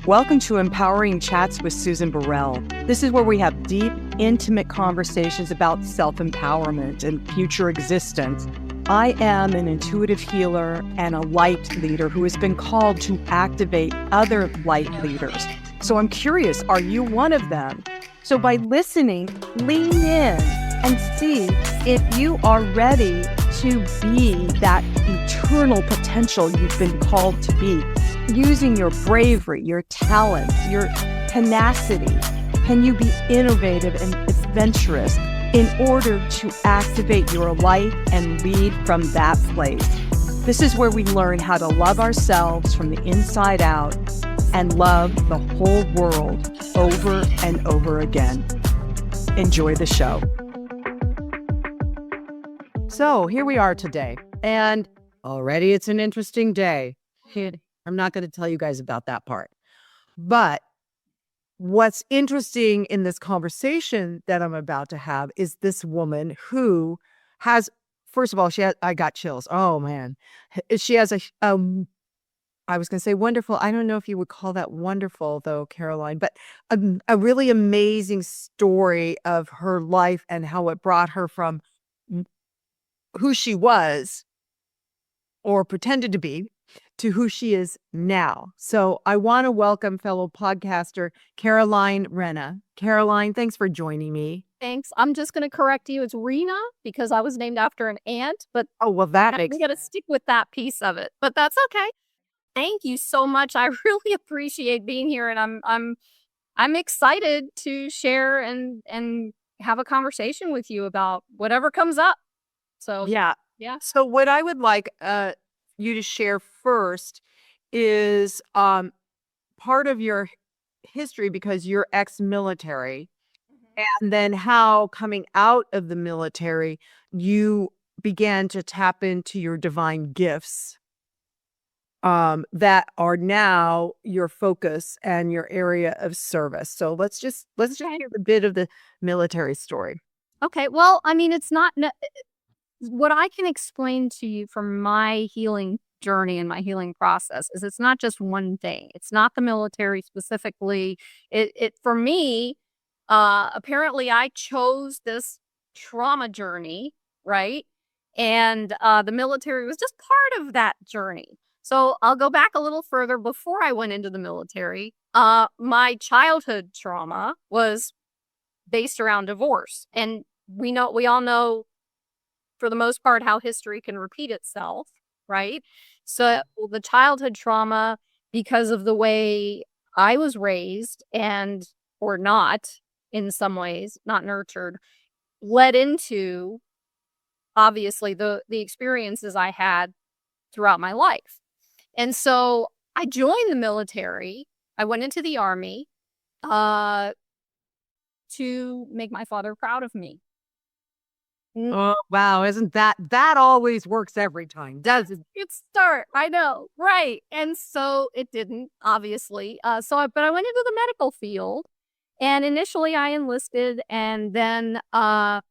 Welcome to Empowering Chats with Susan Burrell. This is where we have deep, intimate conversations about self-empowerment and future existence. I am an intuitive healer and a light leader who has been called to activate other light leaders. So I'm curious, are you one of them? So by listening, lean in and see if you are ready to be that eternal potential you've been called to be. Using your bravery, your talent, your tenacity, can you be innovative and adventurous in order to activate your light and lead from that place? This is where we learn how to love ourselves from the inside out and love the whole world over and over again. Enjoy the show. So here we are today, and already it's an interesting day. I'm not going to tell you guys about that part. But what's interesting in this conversation that I'm about to have is this woman who has, first of all, I got chills. Oh man. She has I was going to say wonderful. I don't know if you would call that wonderful though, Caroline, but a really amazing story of her life and how it brought her from who she was or pretended to be to who she is now. So I want to welcome fellow podcaster Rena. Caroline, thanks for joining me. Thanks. I'm just going to correct you. It's Rena because I was named after an ant, but we got to stick with that piece of it. But that's okay. Thank you so much. I really appreciate being here, and I'm excited to share and have a conversation with you about whatever comes up. So yeah. So what I would like you to share first is part of your history, because you're ex-military, and then how coming out of the military you began to tap into your divine gifts that are now your focus and your area of service. So let's just hear a bit of the military story. Okay. Well, I mean, it's not what I can explain to you from my healing journey and my healing process is it's not just one thing. It's not the military specifically. It for me, apparently I chose this trauma journey, right? And the military was just part of that journey. So I'll go back a little further. Before I went into the military, my childhood trauma was based around divorce. And we all know, for the most part, how history can repeat itself, right? So the childhood trauma, because of the way I was raised or not, in some ways, not nurtured, led into, obviously, the experiences I had throughout my life. And so I joined the military. I went into the Army to make my father proud of me. Oh, wow. Isn't that always works every time, doesn't it? Good start. I know. Right. And so it didn't, obviously. But I went into the medical field, and initially I enlisted, and then I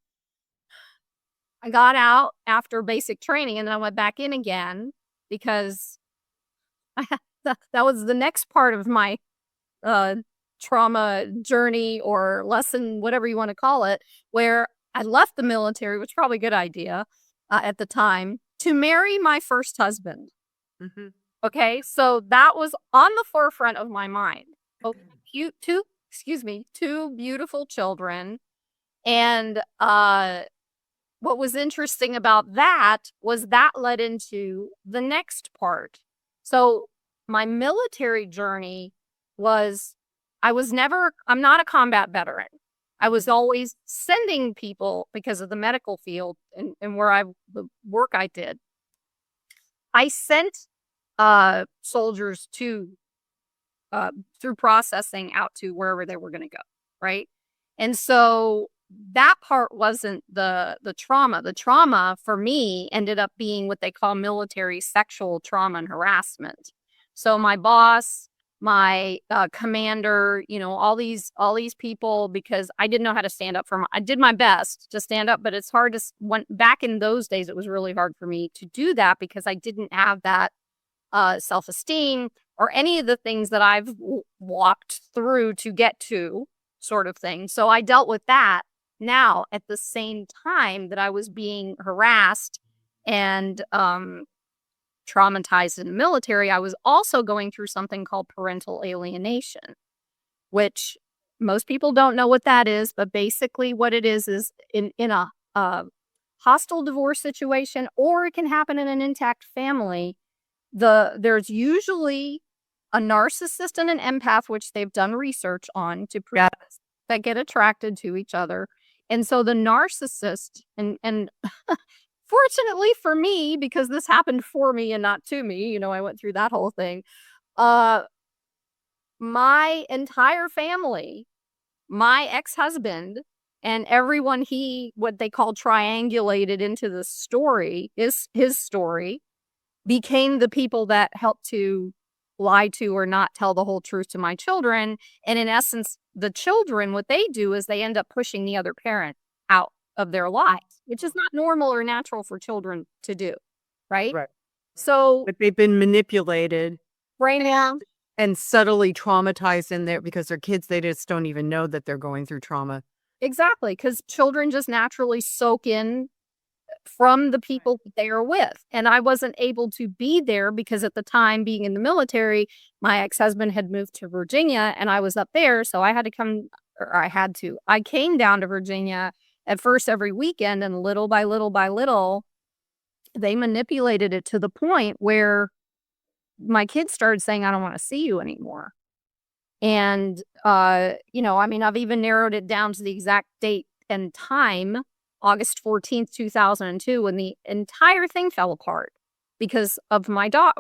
got out after basic training, and then I went back in again because that was the next part of my trauma journey or lesson, whatever you want to call it, where I left the military, which was probably a good idea at the time, to marry my first husband. Mm-hmm. Okay, so that was on the forefront of my mind. Oh, two beautiful children. And what was interesting about that was that led into the next part. So my military journey was, I'm not a combat veteran. I was always sending people because of the medical field and the work I did. I sent soldiers through processing out to wherever they were going to go, right? And so that part wasn't the trauma. The trauma for me ended up being what they call military sexual trauma and harassment. So my boss, my commander, all these people, because I didn't know how to stand up I did my best to stand up, but it's hard back in those days, it was really hard for me to do that because I didn't have that self-esteem. or any of the things that I've walked through to get to, sort of thing. So I dealt with that. Now, at the same time that I was being harassed and traumatized in the military, I was also going through something called parental alienation, which most people don't know what that is. But basically, what it is in a hostile divorce situation, or it can happen in an intact family. There's usually a narcissist and an empath, which they've done research on to prove that get attracted to each other. And so the narcissist, and fortunately for me, because this happened for me and not to me, I went through that whole thing. My entire family, my ex-husband, and everyone what they call triangulated into the story, is his story, became the people that helped to lie to or not tell the whole truth to my children. And in essence, the children, what they do is they end up pushing the other parent out of their lives, which is not normal or natural for children to do. Right. So But they've been manipulated right now, and subtly traumatized in there because they're kids. They just don't even know that they're going through trauma. exactly, because children just naturally soak in from the people that they are with. And I wasn't able to be there because at the time, being in the military, my ex-husband had moved to Virginia and I was up there. So I came down to Virginia at first every weekend, and little by little by little, they manipulated it to the point where my kids started saying, I don't want to see you anymore. And, I've even narrowed it down to the exact date and time, August 14th, 2002, when the entire thing fell apart because of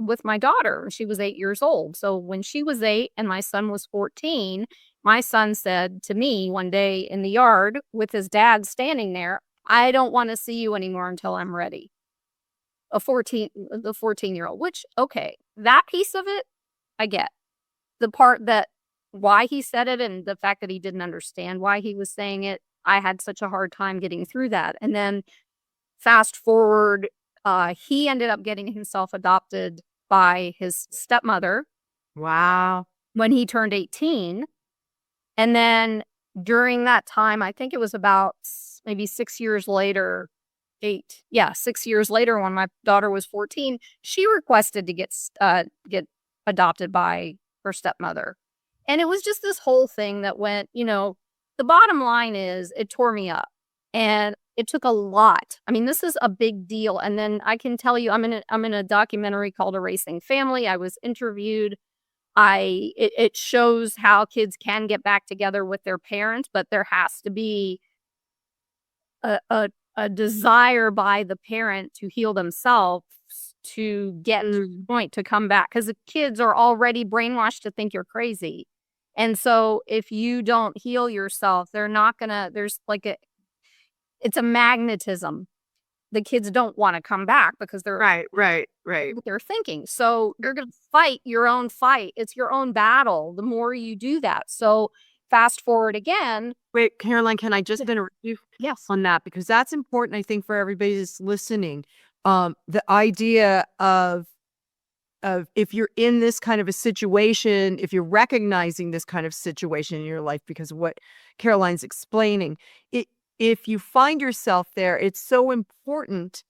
with my daughter. She was 8 years old. So when she was 8 and my son was 14, my son said to me one day in the yard with his dad standing there, I don't want to see you anymore until I'm ready. The 14-year-old, which, okay, that piece of it, I get. The part that why he said it and the fact that he didn't understand why he was saying it, I had such a hard time getting through that. And then fast forward, he ended up getting himself adopted by his stepmother. Wow. When he turned 18. And then during that time, I think it was about maybe 6 years later, 6 years later, when my daughter was 14, she requested to get adopted by her stepmother. And it was just this whole thing that went, the bottom line is it tore me up, and it took a lot. I mean, this is a big deal. And then I can tell you, I'm in a documentary called Erasing Family. I was interviewed. It shows how kids can get back together with their parents, but there has to be a desire by the parent to heal themselves to get to the point to come back, because the kids are already brainwashed to think you're crazy. And so if you don't heal yourself, they're not gonna, it's a magnetism. The kids don't want to come back because they're right. They're thinking. So you're going to fight your own fight. It's your own battle the more you do that. So fast forward again. Wait, Caroline, can I just interrupt you on that? Because that's important, I think, for everybody that's listening. The idea of if you're in this kind of a situation, if you're recognizing this kind of situation in your life because of what Caroline's explaining, if you find yourself there, it's so important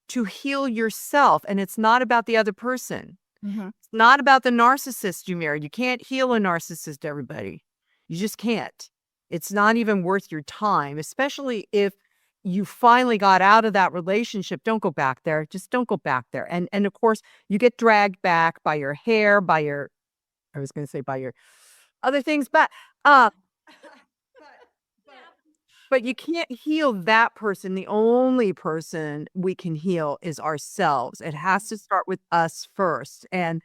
to heal yourself. And it's not about the other person. Mm-hmm. It's not about the narcissist you married. You can't heal a narcissist, everybody. You just can't. It's not even worth your time, especially if you finally got out of that relationship. Don't go back there. Just don't go back there. And of course, you get dragged back by your hair, by your other things, but but you can't heal that person. The only person we can heal is ourselves. It has to start with us first. And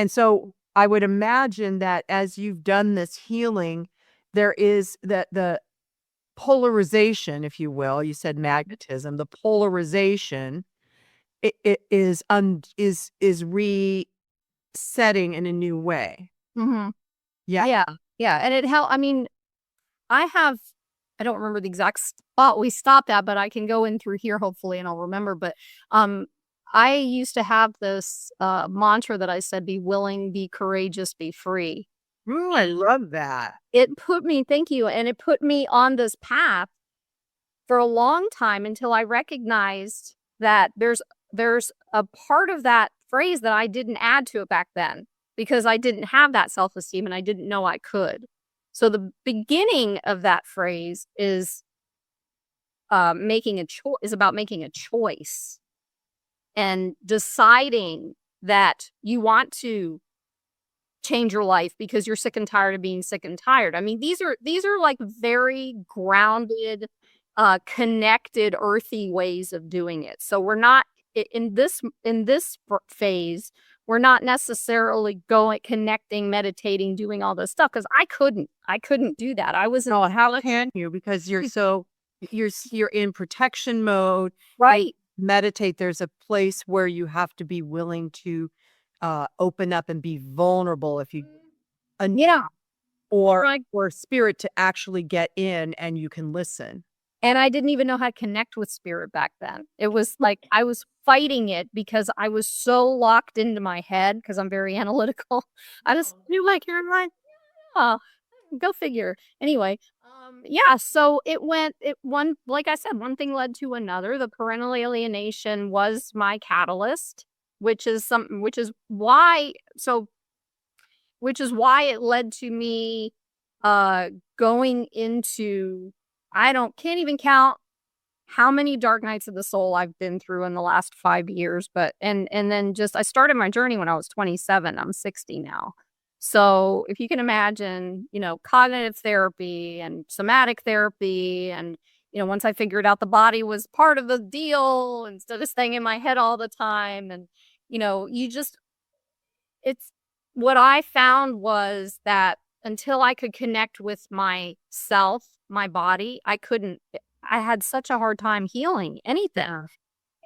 so I would imagine that as you've done this healing, there is the polarization, if you will. You said magnetism. The polarization it is resetting in a new way. Mm-hmm. Yeah. And it helped. I mean, I don't remember the exact spot we stopped at, but I can go in through here hopefully and I'll remember. But I used to have this mantra that I said, be willing, be courageous, be free. Ooh, I love that. It put me, thank you, and it put me on this path for a long time until I recognized that there's a part of that phrase that I didn't add to it back then because I didn't have that self-esteem and I didn't know I could. So the beginning of that phrase is making a choice, is about making a choice and deciding that you want to change your life because you're sick and tired of being sick and tired. I mean, these are like very grounded, connected, earthy ways of doing it. So we're not in this phase, we're not necessarily going connecting, meditating, doing all this stuff because I couldn't do that. I was Oh, how can you? Because you're in protection mode. right. Meditate. There's a place where you have to be willing to open up and be vulnerable if you Yeah. or Right. or spirit to actually get in and you can listen. And I didn't even know how to connect with spirit back then. It was like I was fighting it because I was so locked into my head because I'm very analytical. I just knew like you're like, oh, go figure. Anyway, yeah, so it one like I said, one thing led to another. The parental alienation was my catalyst, which is why it led to me going into can't even count how many dark nights of the soul I've been through in the last 5 years, but and then just I started my journey when I was 27. I'm 60 now. So, if you can imagine, cognitive therapy and somatic therapy and once I figured out the body was part of the deal instead of staying in my head all the time and you just it's what I found was that until I could connect with myself, my body, I had such a hard time healing anything.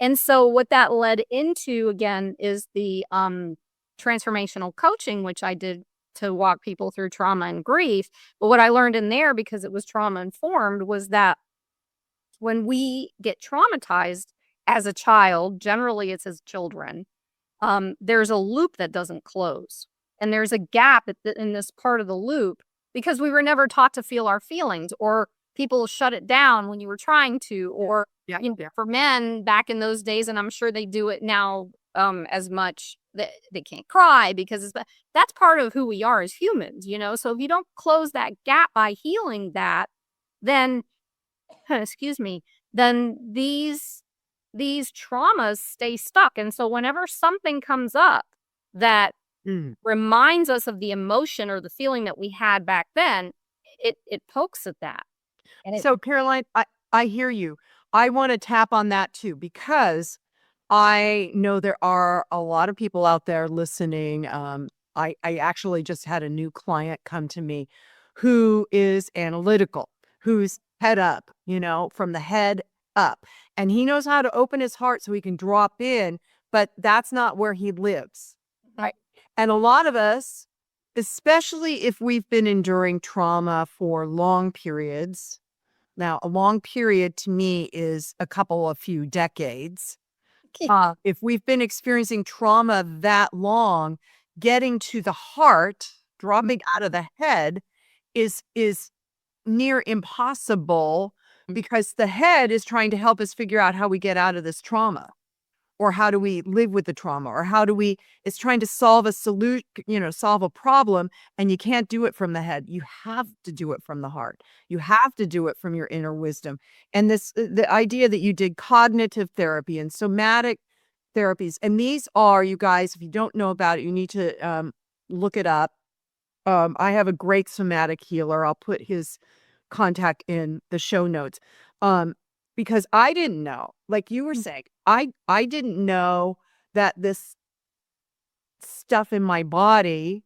And so what that led into again is the transformational coaching, which I did to walk people through trauma and grief. But what I learned in there, because it was trauma informed, was that when we get traumatized as a child, generally it's as children, there's a loop that doesn't close. And there's a gap in this part of the loop because we were never taught to feel our feelings, or people shut it down when you were trying to, or for men back in those days, and I'm sure they do it now as much, that they can't cry because that's part of who we are as humans, So if you don't close that gap by healing that, then excuse me, then these traumas stay stuck. And so whenever something comes up that reminds us of the emotion or the feeling that we had back then, it pokes at that. And So, Caroline, I hear you. I want to tap on that too, because I know there are a lot of people out there listening. I actually just had a new client come to me who is analytical, who's head up, from the head up. And he knows how to open his heart so he can drop in, but that's not where he lives. Right. And a lot of us, especially if we've been enduring trauma for long periods. Now, a long period to me is a few decades. If we've been experiencing trauma that long, getting to the heart, dropping out of the head is near impossible because the head is trying to help us figure out how we get out of this trauma, or how do we live with the trauma, or it's trying to solve a solution, solve a problem, and you can't do it from the head. You have to do it from the heart. You have to do it from your inner wisdom. And the idea that you did cognitive therapy and somatic therapies, and these are, you guys, if you don't know about it, you need to look it up. I have a great somatic healer. I'll put his contact in the show notes. Because I didn't know, like you were saying, I didn't know that this stuff in my body,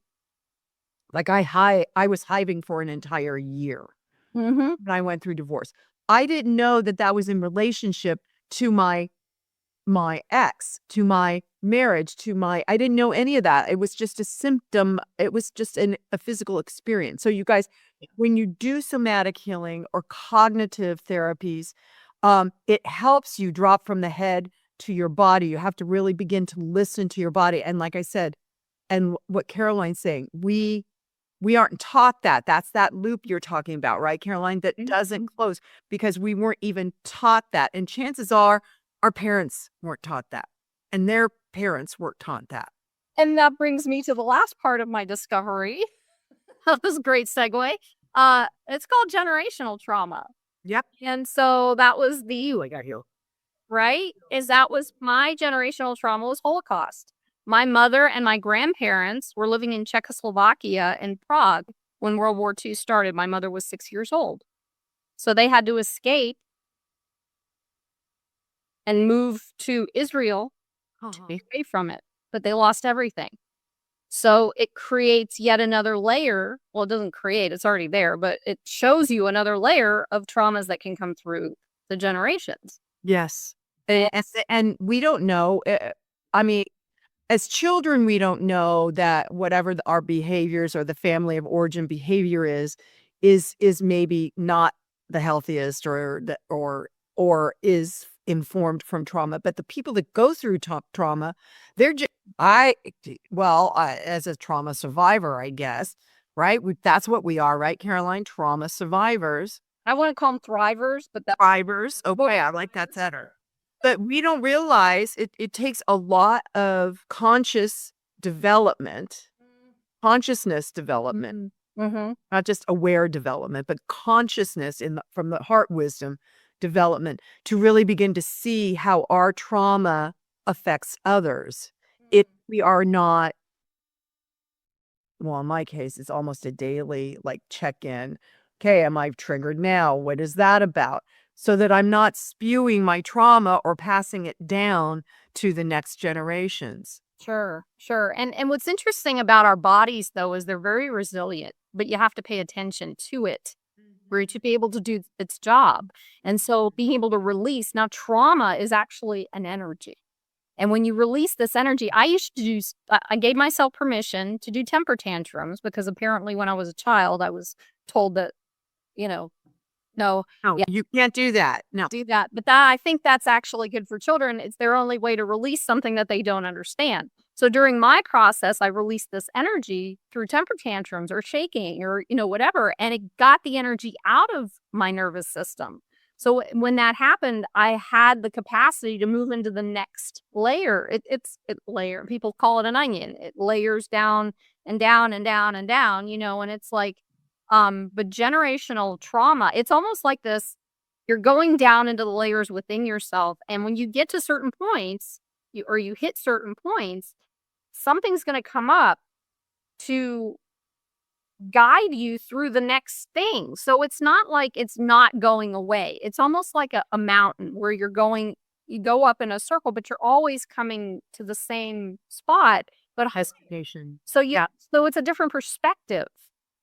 like I was hiving for an entire year when I went through divorce. I didn't know that that was in relationship to my ex, to my marriage, I didn't know any of that. It was just a symptom. It was just a physical experience. So you guys, when you do somatic healing or cognitive therapies, it helps you drop from the head to your body. You have to really begin to listen to your body. And like I said, and what Caroline's saying, we aren't taught that. That's that loop you're talking about, right, Caroline? That doesn't close because we weren't even taught that. And chances are our parents weren't taught that. And their parents weren't taught that. And that brings me to the last part of my discovery. That was a great segue. It's called generational trauma. Yep. And so that was the, I got you. right? That was my generational trauma was Holocaust. My mother and my grandparents were living in Czechoslovakia and Prague when World War II started. My mother was 6 years old. So they had to escape and move to Israel to be away from it. But they lost everything. So it creates yet another layer. Well, it doesn't create, it's already there, but it shows you another layer of traumas that can come through the generations. Yes. And we don't know. I mean, as children, we don't know that whatever our behaviors or the family of origin behavior is maybe not the healthiest or is informed from trauma. But the people that go through trauma, they're just, as a trauma survivor, I guess, right? That's what we are, right, Caroline? Trauma survivors. I want to call them thrivers, but that's Thrivers. Okay, I like that better. But we don't realize it takes a lot of consciousness development, not just aware development, but consciousness from the heart wisdom development to really begin to see how our trauma affects others. If we are not, well, in my case, it's almost a daily check-in. Okay, am I triggered now? What is that about? So that I'm not spewing my trauma or passing it down to the next generations. Sure. And what's interesting about our bodies, though, is they're very resilient, but you have to pay attention to it for it to be able to do its job. And so being able to release, now trauma is actually an energy. And when you release this energy, I gave myself permission to do temper tantrums because apparently when I was a child, I was told that, no, you can't do that. No. Do that. But I think that's actually good for children. It's their only way to release something that they don't understand. So during my process, I released this energy through temper tantrums or shaking or, whatever. And it got the energy out of my nervous system. So when that happened, I had the capacity to move into the next layer. It's layer. People call it an onion. It layers down and down and down and down, and it's like, but generational trauma, it's almost like this, you're going down into the layers within yourself. And when you get to certain points, you hit certain points, something's going to come up to guide you through the next thing. So it's not like it's not going away. It's almost like a mountain where you go up in a circle, but you're always coming to the same spot. But hesitation. So it's a different perspective.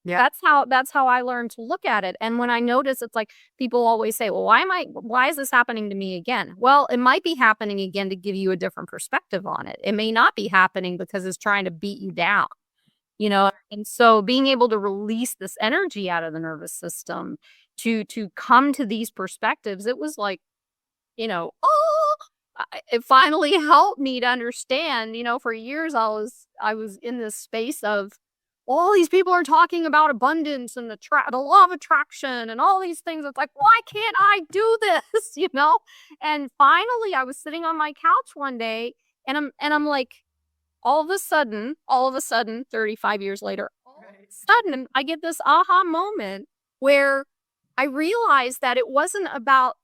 Yeah. That's how I learned to look at it. And when I notice, it's like people always say, well, why is this happening to me again? Well, it might be happening again to give you a different perspective on it. It may not be happening because it's trying to beat you down, and so being able to release this energy out of the nervous system to come to these perspectives, it was like, it finally helped me to understand, for years I was in this space of, all these people are talking about abundance and the law of attraction and all these things. It's like, why can't I do this? And finally I was sitting on my couch one day and I'm like, all of a sudden, 35 years later, all of a sudden I get this aha moment where I realized that it wasn't about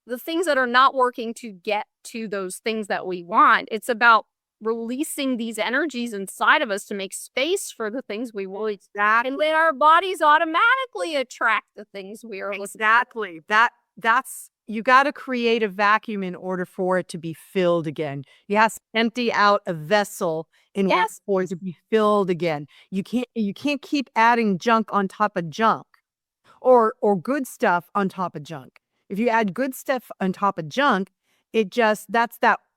the things that are not working to get to those things that we want. It's about releasing these energies inside of us to make space for the things we want. And then our bodies automatically attract the things we are. Exactly. That's you got to create a vacuum in order for it to be filled again. You have to empty out a vessel in order for it to be filled again. You can't keep adding junk on top of junk or good stuff on top of junk. If you add good stuff on top of junk, that's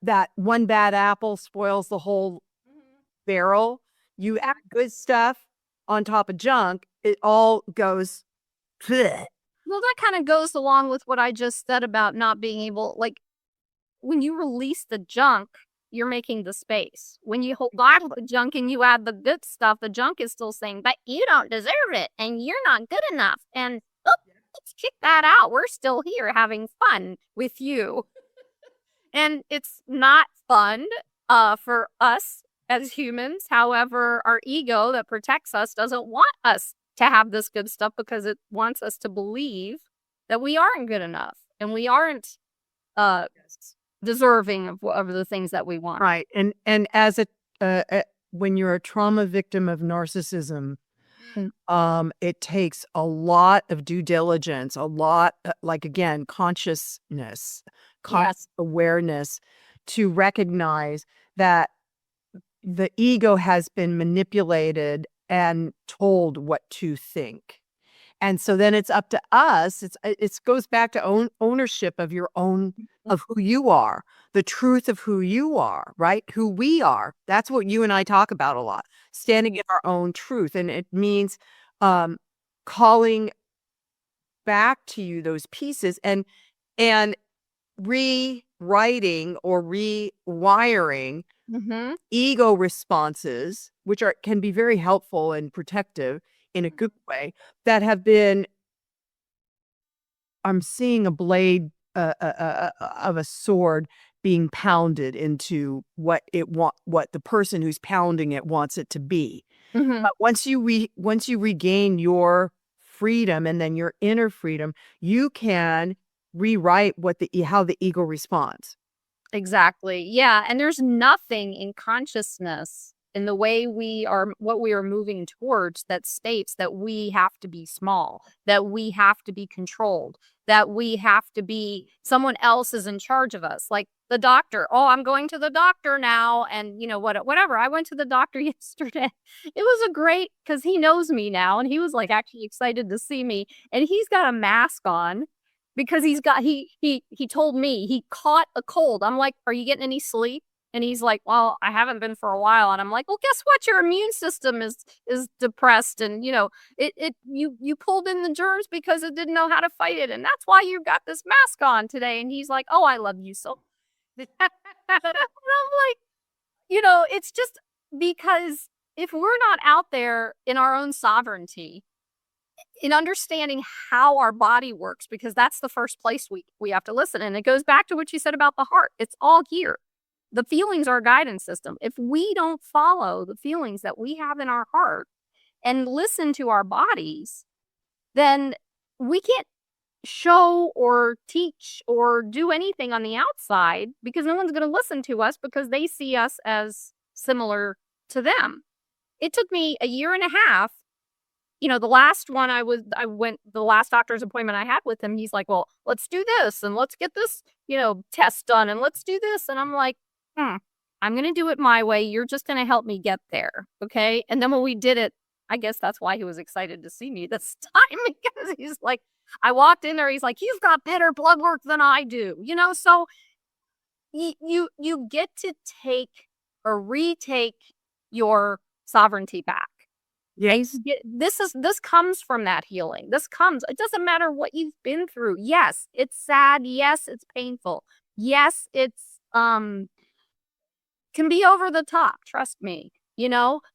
that one bad apple spoils the whole barrel. You add good stuff on top of junk, it all goes. Bleh. Well, that kind of goes along with what I just said about not being able, when you release the junk, you're making the space. When you hold on to the junk and you add the good stuff, the junk is still saying, but you don't deserve it and you're not good enough. And let's kick that out. We're still here having fun with you. And it's not fun for us as humans. However, our ego that protects us doesn't want us to have this good stuff because it wants us to believe that we aren't good enough and we aren't deserving of the things that we want. Right. And as when you're a trauma victim of narcissism, it takes a lot of due diligence, a lot, like, again, consciousness, awareness to recognize that the ego has been manipulated and told what to think. And so then it's up to us. It goes back to ownership of your own, of who you are, the truth of who you are, right? Who we are. That's what you and I talk about a lot, standing in our own truth. And it means calling back to you those pieces and rewriting or rewiring ego responses, which can be very helpful and protective in a good way, that have been, I'm seeing a blade of a sword being pounded into what the person who's pounding it wants it to be. But once you regain your freedom and then your inner freedom, you can rewrite how the ego responds. Exactly. Yeah. And there's nothing in consciousness in the way what we are moving towards that states that we have to be small, that we have to be controlled, that we have to be, someone else is in charge of us. Like the doctor. Oh, I'm going to the doctor now. And whatever. I went to the doctor yesterday. It was because he knows me now. And he was like actually excited to see me. And he's got a mask on because he told me he caught a cold. I'm like, are you getting any sleep? And he's like, well, I haven't been for a while. And I'm like, well, guess what? Your immune system is depressed. And, you pulled in the germs because it didn't know how to fight it. And that's why you got this mask on today. And he's like, oh, I love you so. And I'm like, it's just because if we're not out there in our own sovereignty, in understanding how our body works, because that's the first place we have to listen. And it goes back to what you said about the heart. It's all here. The feelings are a guidance system. If we don't follow the feelings that we have in our heart and listen to our bodies, then we can't show or teach or do anything on the outside because no one's going to listen to us because they see us as similar to them. It took me a year and a half. The last one the last doctor's appointment I had with him, he's like, well, let's do this and let's get this, test done and let's do this. And I'm like, I'm going to do it my way. You're just going to help me get there. Okay. And then when we did it, I guess that's why he was excited to see me this time because he's like, I walked in there. He's like, you've got better blood work than I do, so you get to take or retake your sovereignty back. Yes. This comes from that healing. It doesn't matter what you've been through. Yes, it's sad. Yes, it's painful. Yes, it's, can be over the top. Trust me,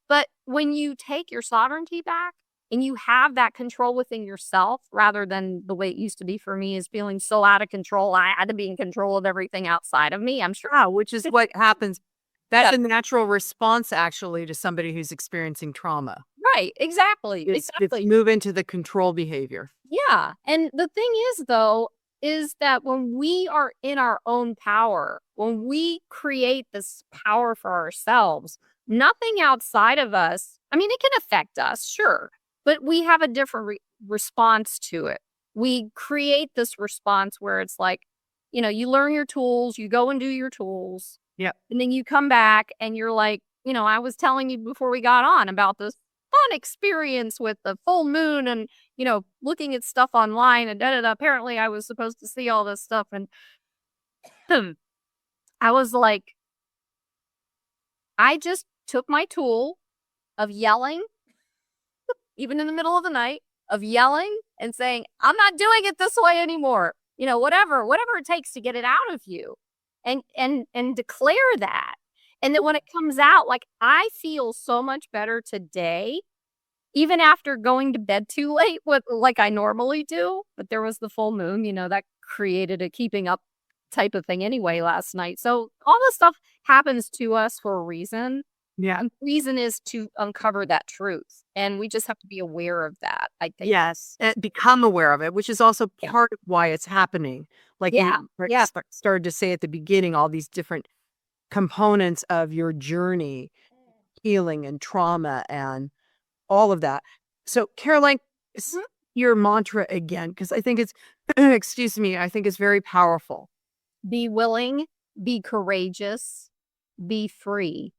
but when you take your sovereignty back and you have that control within yourself, rather than the way it used to be for me is feeling so out of control. I had to be in control of everything outside of me. I'm sure. Which is what happens. That's a natural response, actually, to somebody who's experiencing trauma. Right. Exactly. It's move into the control behavior. Yeah. And the thing is, though, is that when we are in our own power, when we create this power for ourselves, nothing outside of us, I mean, it can affect us, sure, but we have a different response to it. We create this response where it's like, you learn your tools, you go and do your tools. Yeah. And then you come back and you're like, I was telling you before we got on about this fun experience with the full moon and, looking at stuff online and apparently I was supposed to see all this stuff. And I was like, I just took my tool of yelling, even in the middle of the night, of yelling and saying, I'm not doing it this way anymore. Whatever it takes to get it out of you. and declare that. And then when it comes out, like, I feel so much better today, even after going to bed too late, like I normally do. But there was the full moon, that created a keeping up type of thing anyway last night. So all this stuff happens to us for a reason. Yeah. And the reason is to uncover that truth. And we just have to be aware of that, I think. Yes. And become aware of it, which is also Yeah. part of why it's happening. Like Yeah. you Yeah. started to say at the beginning, all these different components of your journey, healing and trauma and all of that. So, Caroline, Mhm. your mantra again, because I think it's, excuse me, I think it's very powerful. Be willing, be courageous, be free.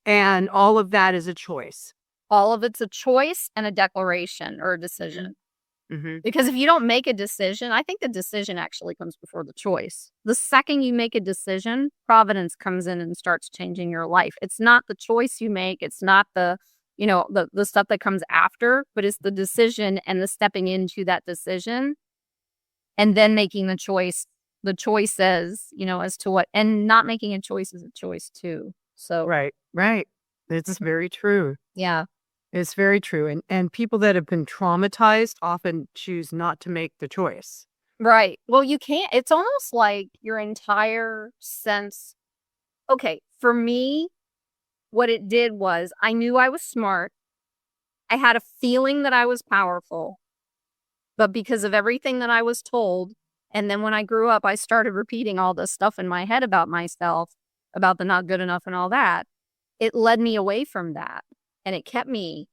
And all of that is a choice. All of it's a choice and a declaration or a decision. Mm-hmm. Because if you don't make a decision, I think the decision actually comes before the choice. The second you make a decision, providence comes in and starts changing your life. It's not the choice you make. It's not the stuff that comes after, but it's the decision and the stepping into that decision and then making the choice. The choice says, as to what, and not making a choice is a choice too. So, Right. It's very true. yeah. It's very true. And people that have been traumatized often choose not to make the choice. Right. Well, you can't. It's almost like your entire sense. Okay. For me, what it did was I knew I was smart. I had a feeling that I was powerful. But because of everything that I was told, and then when I grew up, I started repeating all this stuff in my head about myself, about the not good enough and all that. It led me away from that. And it kept me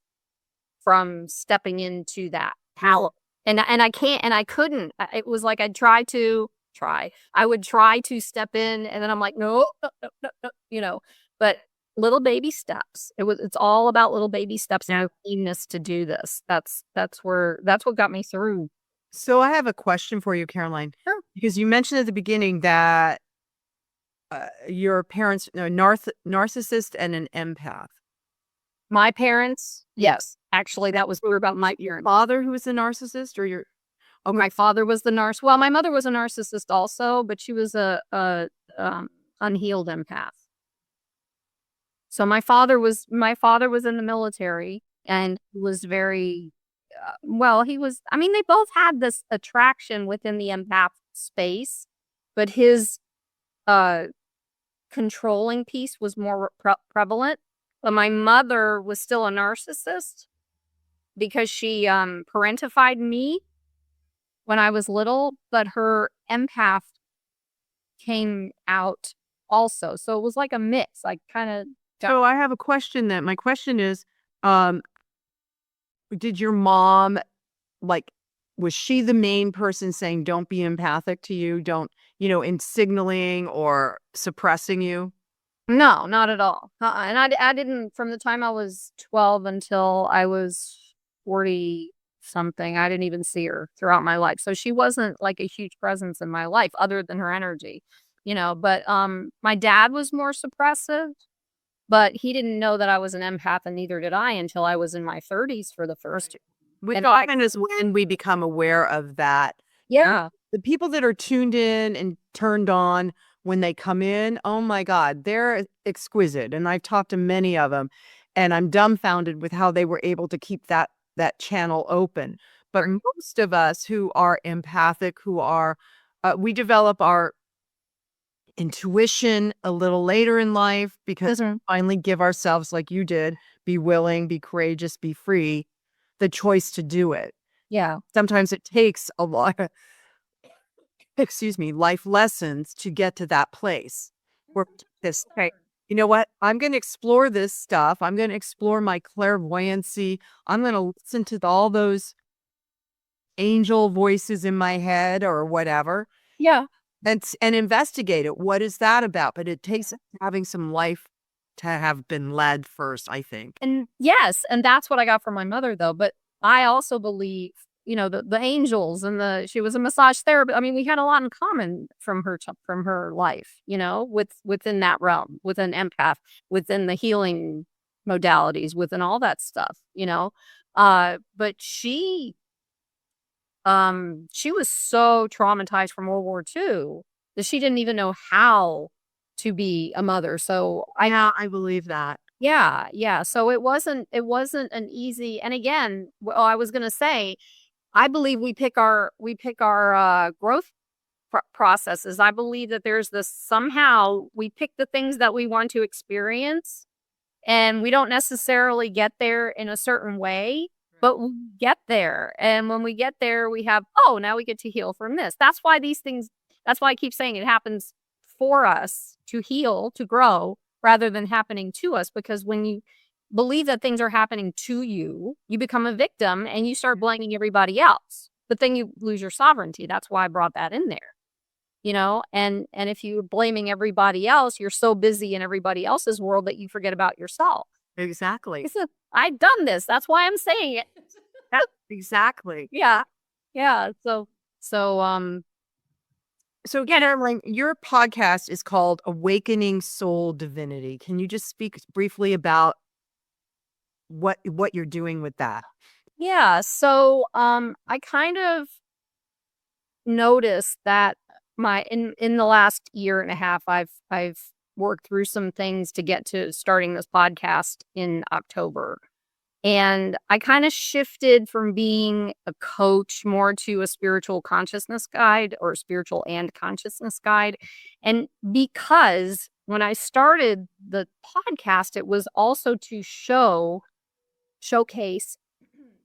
from stepping into that power. And I can't, and I couldn't. It was like I'd try to try. I would try to step in, and then I'm like, no, no, no, no, no, But little baby steps. It's all about little baby steps and willingness to do this. That's what got me through. So I have a question for you, Caroline. Sure. Because you mentioned at the beginning that your parents are narcissist and an empath. My parents, yes. Actually, that was about my parents. Father who was a narcissist, or your? Oh, my father was the narcissist. Well, my mother was a narcissist also, but she was a unhealed empath. So my father was in the military and was very they both had this attraction within the empath space, but his controlling piece was more prevalent. But my mother was still a narcissist because she parentified me when I was little, but her empath came out also. So it was like a mix. I kind of. So I have a question then. My question is, did your mom, was she the main person saying, don't be empathic to you? Don't, in signaling or suppressing you? No, not at all. And I didn't, from the time I was 12 until I was 40 something, I didn't even see her throughout my life. So she wasn't like a huge presence in my life other than her energy, but my dad was more suppressive, but he didn't know that I was an empath, and neither did I until I was in my 30s for the first. Which often is when we become aware of that. Yeah. The people that are tuned in and turned on when they come in, oh my God, they're exquisite. And I've talked to many of them, and I'm dumbfounded with how they were able to keep that channel open. But most of us who are empathic, we develop our intuition a little later in life because we finally give ourselves, like you did, be willing, be courageous, be free, the choice to do it. Yeah. Sometimes it takes a lot of, life lessons to get to that place where okay, you know what? I'm going to explore this stuff. I'm going to explore my clairvoyancy. I'm going to listen to all those angel voices in my head or whatever. Yeah. And investigate it. What is that about? But it takes having some life to have been led first, I think. And yes, and that's what I got from my mother, though. But I also believe, the angels and she was a massage therapist. I mean, we had a lot in common from her life, within that realm, within empath, within the healing modalities, within all that stuff, But she was so traumatized from World War II that she didn't even know how to be a mother. So I believe that. yeah. So it wasn't an easy, and again, I was going to say, I believe we pick our growth processes. I believe that there's this, somehow we pick the things that we want to experience, and we don't necessarily get there in a certain way, but we get there. And when we get there, we have, oh, now we get to heal from this. That's why these things, that's why I keep saying it happens for us to heal, to grow, rather than happening to us. Because when you believe that things are happening to you, you become a victim and you start blaming everybody else. But then you lose your sovereignty. That's why I brought that in there. And if you're blaming everybody else, you're so busy in everybody else's world that you forget about yourself. Exactly. I've done this. That's why I'm saying it. Exactly. Yeah. So again, Evelyn, your podcast is called Awakening Soul Divinity. Can you just speak briefly about what you're doing with that? Yeah. So I kind of noticed that in the last year and a half, I've worked through some things to get to starting this podcast in October. And I kind of shifted from being a coach more to a spiritual consciousness guide, or spiritual and consciousness guide. And because when I started the podcast, it was also to showcase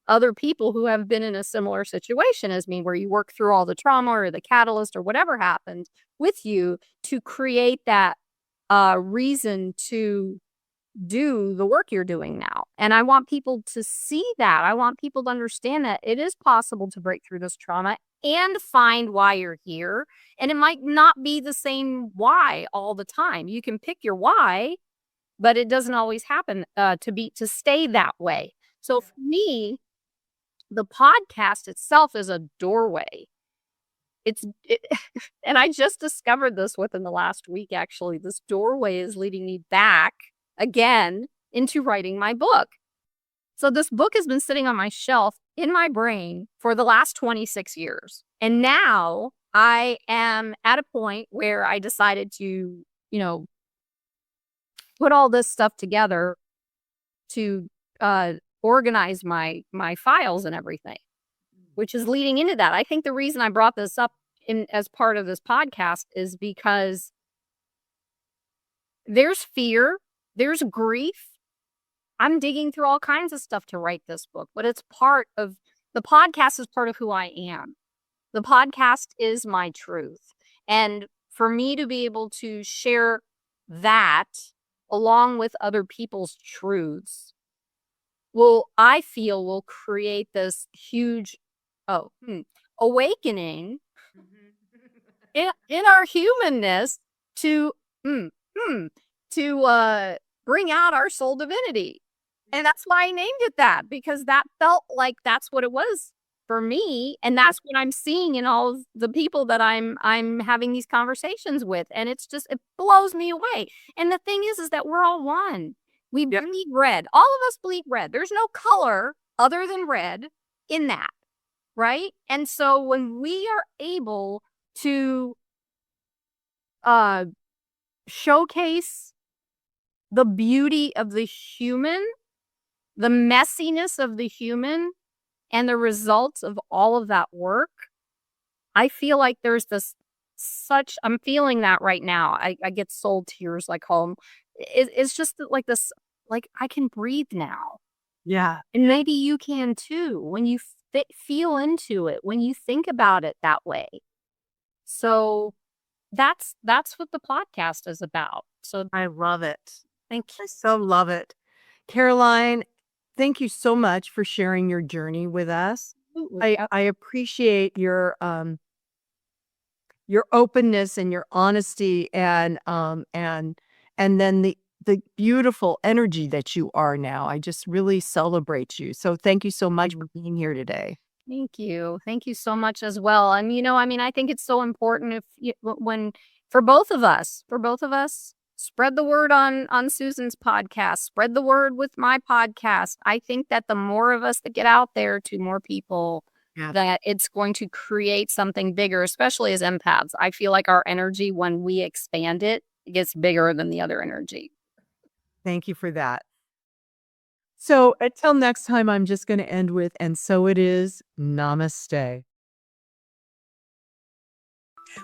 other people who have been in a similar situation as me, where you work through all the trauma or the catalyst or whatever happened with you, to create that reason to do the work you're doing now. And I want people to see that. I want people to understand that it is possible to break through this trauma and find why you're here. And it might not be the same why all the time. You can pick your why, but it doesn't always happen to stay that way. So for me, the podcast itself is a doorway. And I just discovered this within the last week, actually. This doorway is leading me back again into writing my book. So this book has been sitting on my shelf in my brain for the last 26 years. And now I am at a point where I decided to, put all this stuff together to organize my files and everything, which is leading into that. I think the reason I brought this up as part of this podcast is because there's fear, there's grief. I'm digging through all kinds of stuff to write this book, but the podcast is part of who I am. The podcast is my truth. And for me to be able to share that along with other people's truths I feel will create this huge awakening in our humanness to bring out our soul divinity. And that's why I named it that, because that felt like that's what it was for me. And that's what I'm seeing in all of the people that I'm having these conversations with. And it blows me away. And the thing is that we're all one. We bleed red. All of us bleed red. There's no color other than red in that. Right? And so when we are able to showcase the beauty of the human, the messiness of the human, and the results of all of that work, I feel like there's I'm feeling that right now. I get soul tears, I call them. It's just like this, like I can breathe now. Yeah. And maybe you can too, when you feel into it, when you think about it that way. So that's what the podcast is about. So I love it. thank you. I so love it. Caroline, thank you so much for sharing your journey with us. I appreciate your openness and your honesty, and then the beautiful energy that you are now. I just really celebrate you. So thank you so much for being here today. Thank you. Thank you so much as well. And, I think it's so important for both of us, spread the word on Susan's podcast, spread the word with my podcast. I think that the more of us that get out there to more people, that it's going to create something bigger, especially as empaths. I feel like our energy, when we expand it, it gets bigger than the other energy. Thank you for that. So until next time, I'm just going to end with, and so it is, namaste.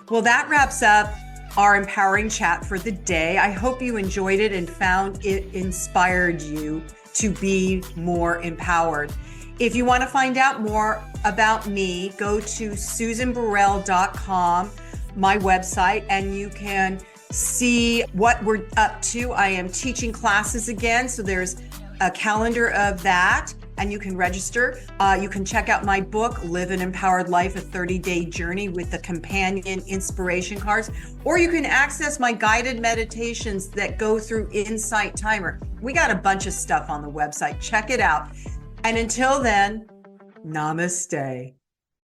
Well, that wraps up our empowering chat for the day. I hope you enjoyed it and found it inspired you to be more empowered. If you want to find out more about me, go to susanburrell.com, my website, and you can see what we're up to. I am teaching classes again, so there's a calendar of that, and you can register. You can check out my book, Live an Empowered Life, a 30-day journey with the companion inspiration cards, or you can access my guided meditations that go through Insight Timer. We got a bunch of stuff on the website. Check it out. And until then, namaste.